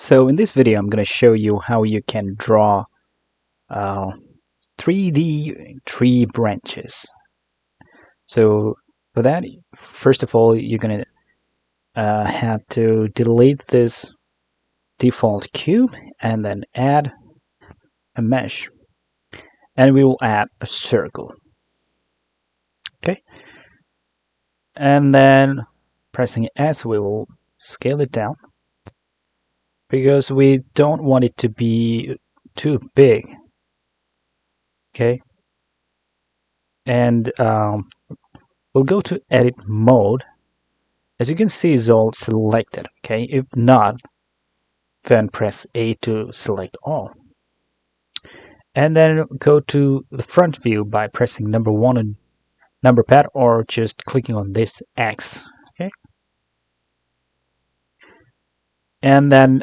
So in this video, I'm going to show you how you can draw uh, 3D tree branches. So for that, first of all, you're going to have to delete this default cube and then add a mesh. And we will add a circle. Okay. And then pressing S, we will scale it down because we don't want it to be too big. Okay. And we'll go to edit mode. As you can see, it's all selected. Okay, if not, then press A to select all. And then go to the front view by pressing number 1 on number pad or just clicking on this X. Okay, and then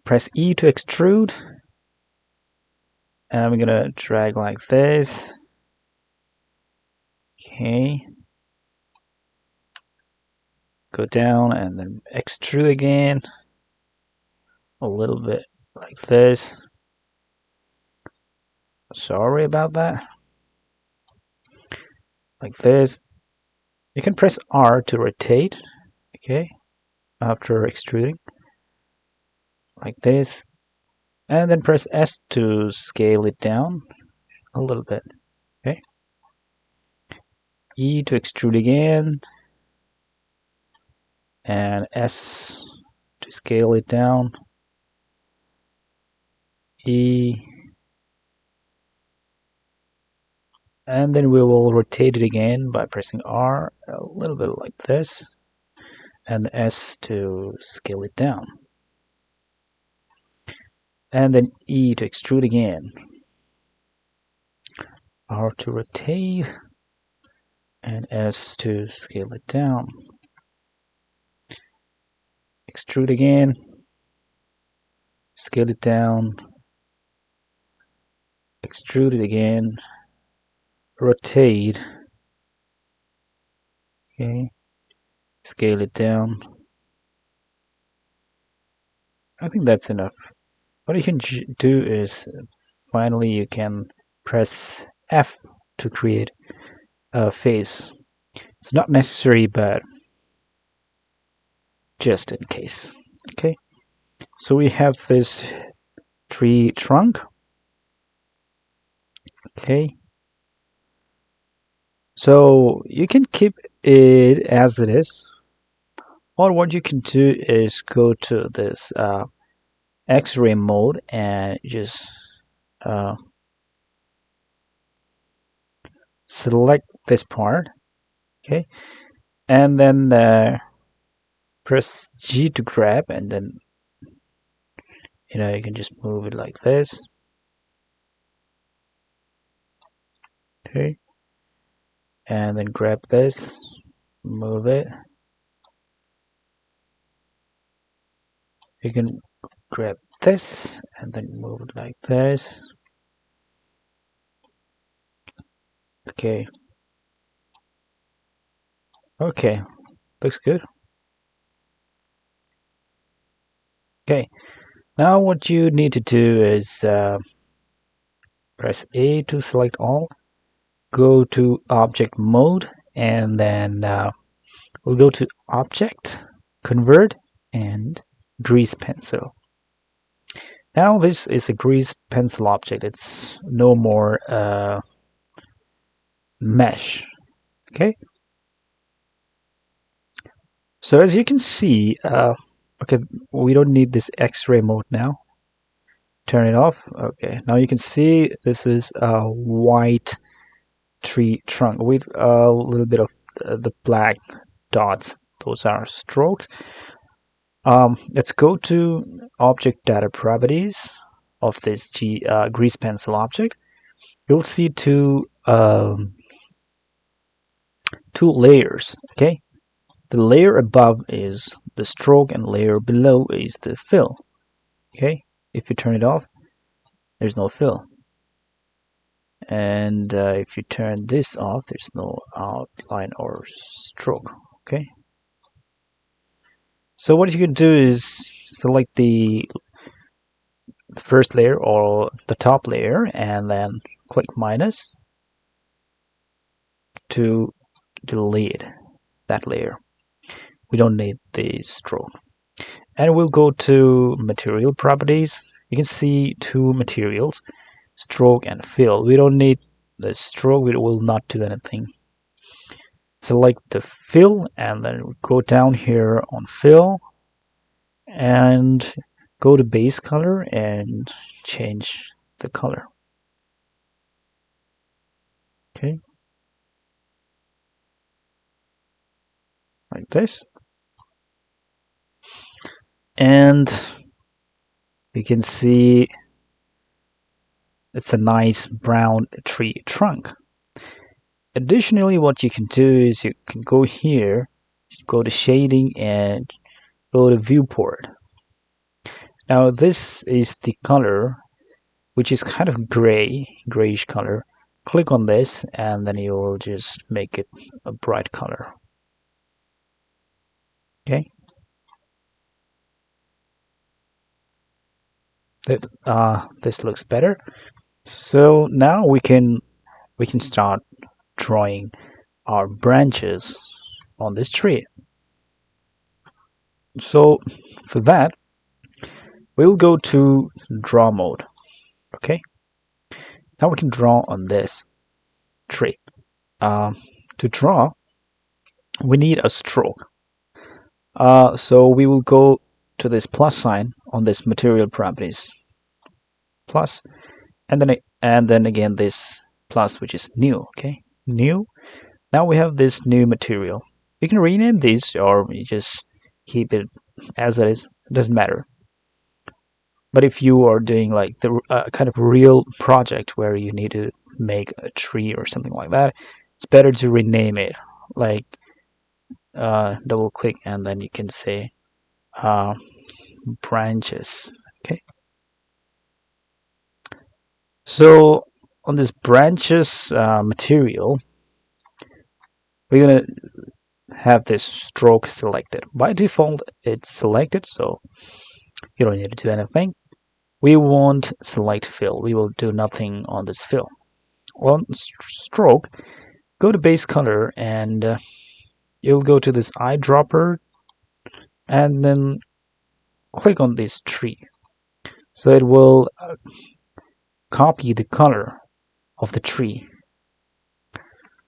press E to extrude. And I'm gonna drag like this. Okay. Go down and then extrude again. A little bit like this. Sorry about that. Like this. You can press R to rotate. Okay. After extruding. Like this. And then press S to scale it down a little bit. Okay. E to extrude again. And S to scale it down. E. And then we will rotate it again by pressing R a little bit like this. And S to scale it down. And then E to extrude again. R to rotate. And S to scale it down. Extrude again. Scale it down. Extrude it again. Rotate. Okay. Scale it down. I think that's enough. What you can do is finally you can press F to create a face. It's not necessary, but just in case. Okay. So we have this tree trunk. Okay. So you can keep it as it is, or what you can do is go to this X-ray mode and just select this part. Okay, and then press G to grab, and then you can just move it like this. Okay, and then grab this, move it. You can grab this and then move it like this. Okay. Okay, looks good. Okay, now what you need to do is press A to select all, go to object mode, and then we'll go to object, convert, and grease pencil. Now this is a grease pencil object. It's no more mesh. Okay. So as you can see, okay, we don't need this X-ray mode now. Turn it off. Okay, now you can see this is a white tree trunk with a little bit of the black dots. Those are strokes. Let's go to object data properties of this grease pencil object. You'll see two layers. Okay, the layer above is the stroke and layer below is the fill. Okay, if you turn it off, there's no fill. And if you turn this off, there's no outline or stroke. Okay, So what you can do is select the first layer or the top layer and then click minus to delete that layer. We don't need the stroke. And we'll go to material properties. You can see two materials, stroke and fill. We don't need the stroke, we will not do anything. Select the fill and then go down here on fill and go to base color and change the color. Okay, like this. And you can see it's a nice brown tree trunk. Additionally, what you can do is you can go here, go to shading and go to viewport. Now this is the color, which is kind of grayish color. Click on this and then you will just make it a bright color. Okay. This looks better. So now we can start drawing our branches on this tree. So for that, we'll go to draw mode. Okay. Now we can draw on this tree. To draw, we need a stroke. So we will go to this plus sign on this material properties, plus, and then again this plus, which is new. Okay, new. Now we have this new material. You can rename these or you just keep it as it is. It doesn't matter. But if you are doing like the kind of real project where you need to make a tree or something like that, it's better to rename it. Like double click and then you can say branches. Okay. So on this branches material, we're gonna have this stroke selected. By default, it's selected, so you don't need to do anything. We won't select fill. We will do nothing on this fill. On stroke, go to base color and you'll go to this eyedropper and then click on this tree. So it will copy the color of the tree.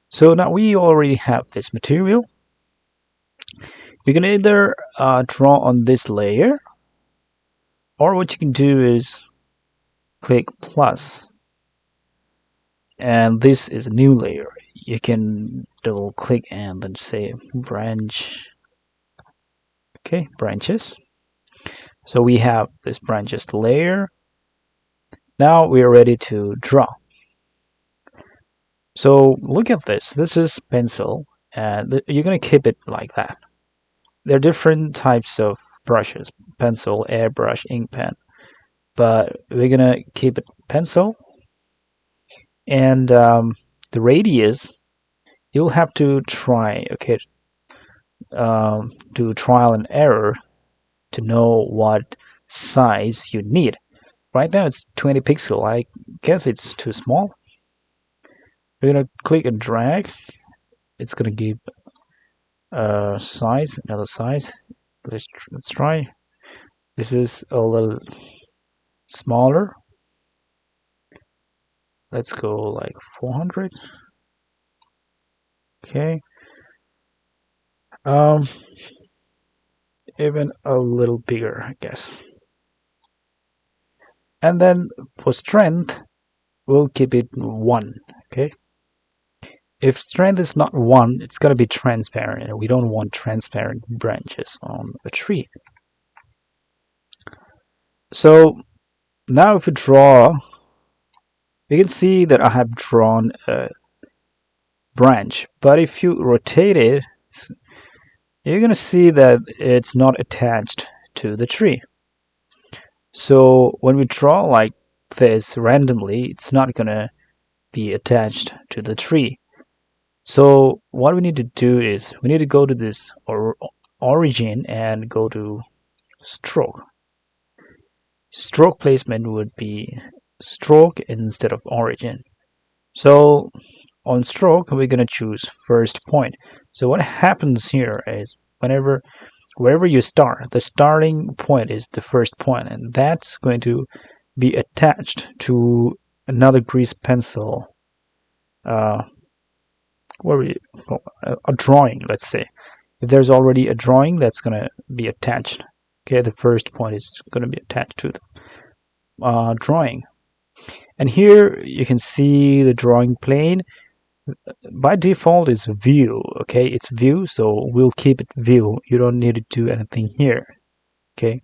So now we already have this material. You can either draw on this layer, or what you can do is click plus, and this is a new layer. You can double click and then say branch. Okay, branches. So we have this branches layer. Now we are ready to draw. So look at this. This is pencil, and you're going to keep it like that. There are different types of brushes: pencil, airbrush, ink pen. But we're going to keep it pencil. And the radius, you'll have to try, okay, do trial and error to know what size you need. Right now it's 20 pixel. I guess it's too small. We're gonna click and drag. It's gonna give size, another size. Let's try. This is a little smaller. Let's go like 400. Okay. Even a little bigger, I guess. And then for strength, we'll keep it 1. Okay. If strength is not 1, it's going to be transparent, and we don't want transparent branches on a tree. So now if you draw, you can see that I have drawn a branch, but if you rotate it, you're going to see that it's not attached to the tree. So when we draw like this randomly, it's not going to be attached to the tree. So what we need to do is we need to go to this origin and go to stroke. Stroke placement would be stroke instead of origin. So on stroke, we're going to choose first point. So what happens here is wherever you start, the starting point is the first point, and that's going to be attached to another grease pencil, what we call a drawing, let's say. If there's already a drawing, that's going to be attached. Okay, the first point is going to be attached to the drawing. And here you can see the drawing plane. By default is view. Okay, it's view, so we'll keep it view. You don't need to do anything here. Okay,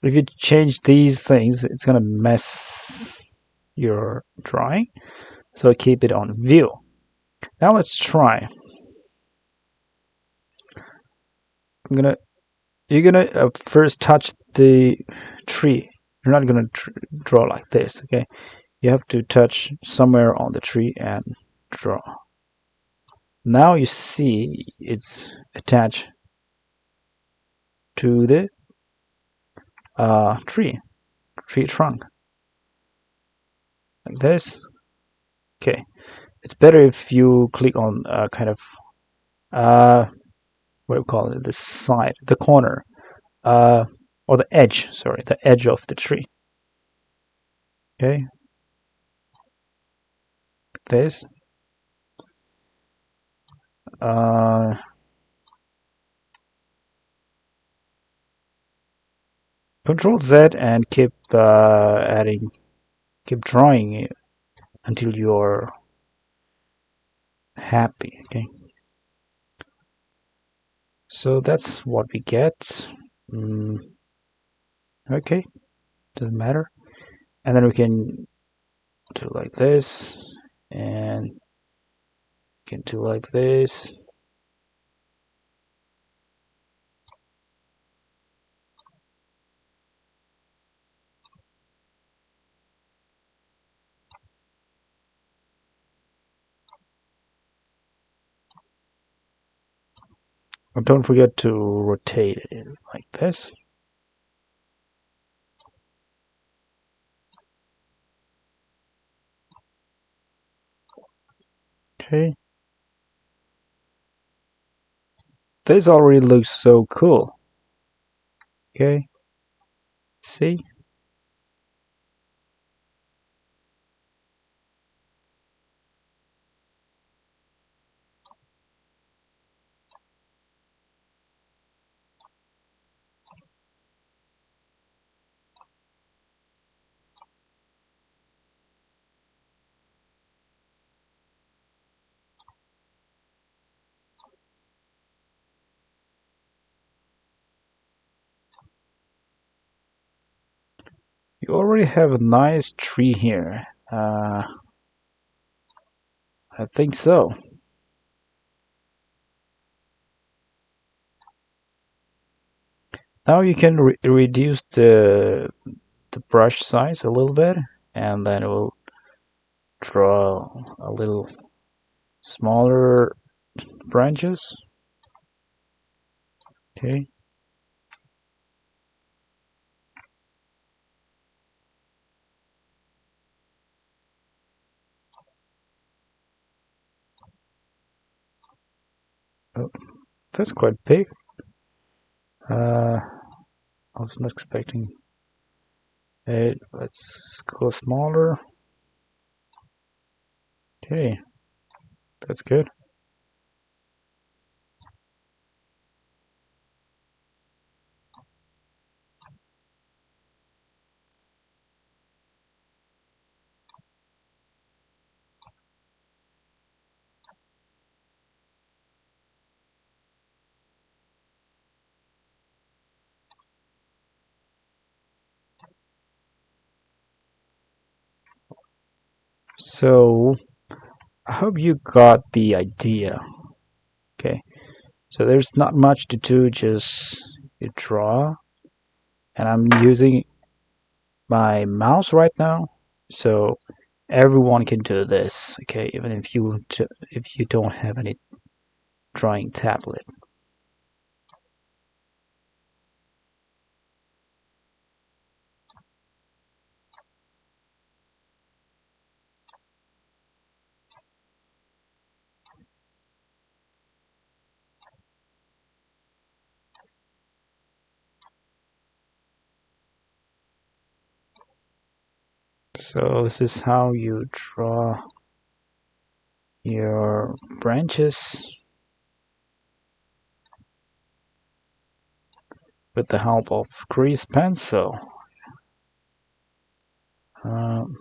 if you change these things, it's gonna mess your drawing, so keep it on view. Now let's try. You're gonna first touch the tree. You're not gonna draw like this. Okay, you have to touch somewhere on the tree and draw. Now you see it's attached to the tree trunk, like this. Okay, it's better if you click on kind of what do you call it, the side, the corner, or the edge, sorry, the edge of the tree. Okay, this. Control Z and keep keep drawing until you're happy. Okay, so that's what we get. Okay, doesn't matter. And then we can do like this, and can do like this. But don't forget to rotate it like this. Okay. This already looks so cool. Okay. See? You already have a nice tree here. I think so. Now you can reduce the brush size a little bit, and then it will draw a little smaller branches. Okay. Oh, that's quite big. I was not expecting it. Let's go smaller. Okay, that's good. So I hope you got the idea. Okay, so there's not much to do, just you draw, and I'm using my mouse right now, so everyone can do this. Okay, even if you don't have any drawing tablet. So this is how you draw your branches with the help of grease pencil. Um,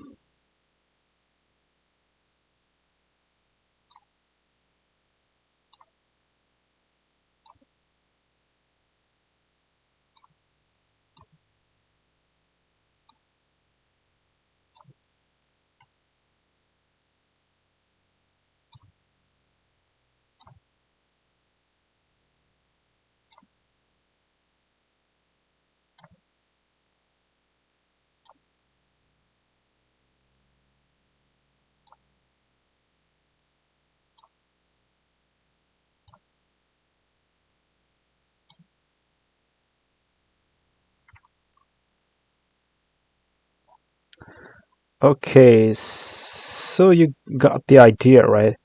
okay, so you got the idea, right?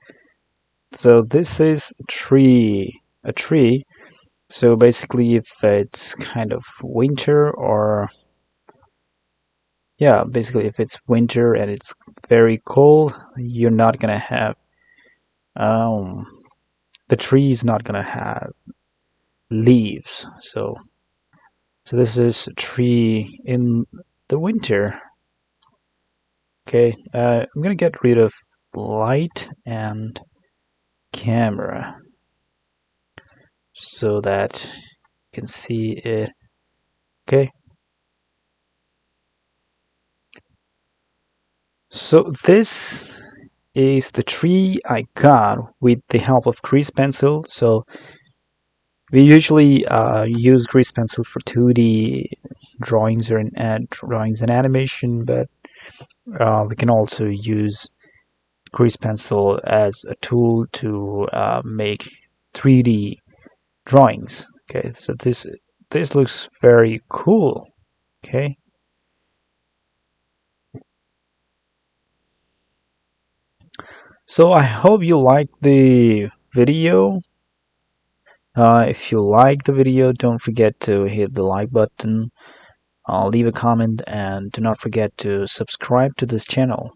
So this is a tree. So basically, if it's kind of winter, or yeah, basically if it's winter and it's very cold, you're not gonna have um the tree is not gonna have leaves. So this is a tree in the winter. Okay, I'm gonna get rid of light and camera so that you can see it. Okay, so this is the tree I got with the help of grease pencil. So we usually use grease pencil for 2D drawings or drawings and animation, but we can also use grease pencil as a tool to make 3D drawings. Okay, so this looks very cool. Okay, so I hope you like the video. If you like the video, don't forget to hit the like button, leave a comment, and do not forget to subscribe to this channel.